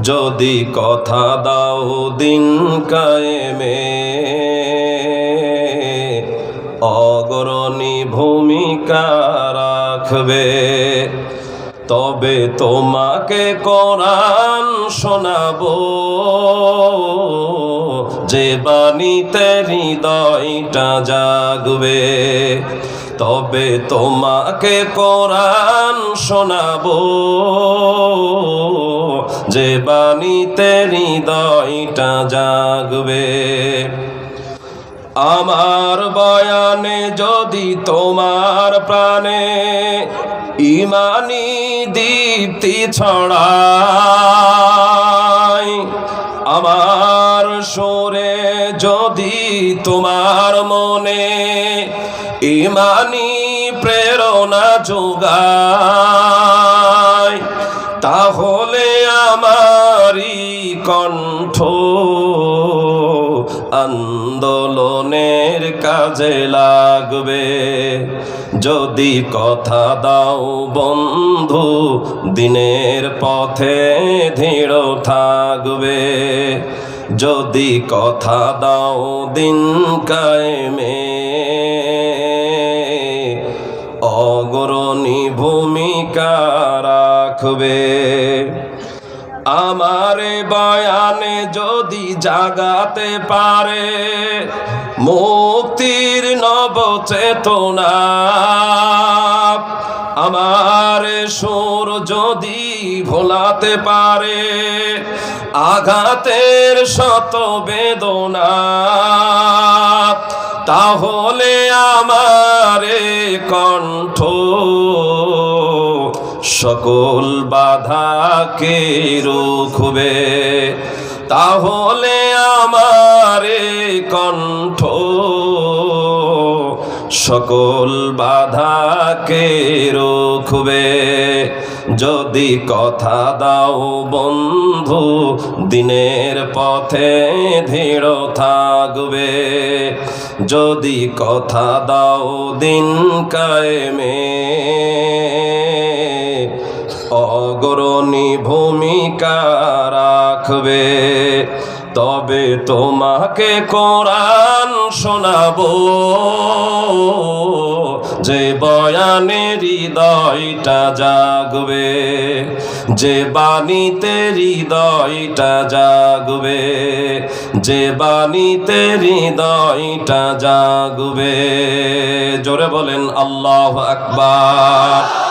যদি কথা দাও দিন কায়েমে, অগ্রণী ভূমিকা রাখবে। তবে তোমাকে কোরআন শোনাবো, যে বাণীতে হৃদয়টা জাগবে। তবে তোমাকে কোরআন শোনাবো, যে বাণীতে হৃদয়টা জাগবে। আমার বয়ানে যদি তোমার প্রাণে ঈমানি দীপ্তি ছড়ায়, আমার সুরে যদি তোমার মনে ঈমানি প্রেরণা যোগায়, তাহলে আমারই কণ্ঠ আন্দোলনের কাজে লাগবে। যদি কথা দাও বন্ধু দিনের পথে দৃঢ় থাকবে। যদি কথা দাও দিন কায়েমে, অগ্রণী ভূমিকা রাখবে। আমার বয়ানে যদি জাগাতে পারে মুক্তির নবচেতনা, আমার সুর যদি ভোলাতে পারে আঘাতের শত বেদনা, তাহলে আমার কণ্ঠ সকল বাধাকে রুখবে। তাহলে আমার কণ্ঠ সকল বাধাকে রুখবে। যদি কথা দাও বন্ধু দিনের পথে দৃঢ় থাকবে। যদি কথা দাও দিন কায়েমে, অগ্রণী ভূমিকা রাখবে। তবে তোমাকে কোরআন শোনাবো, যে বয়ানে হৃদয়টা জাগবে। যে বাণীতে হৃদয়টা জাগবে। যে বাণীতে হৃদয়টা জাগবে। জোরে বলেন আল্লাহু আকবার।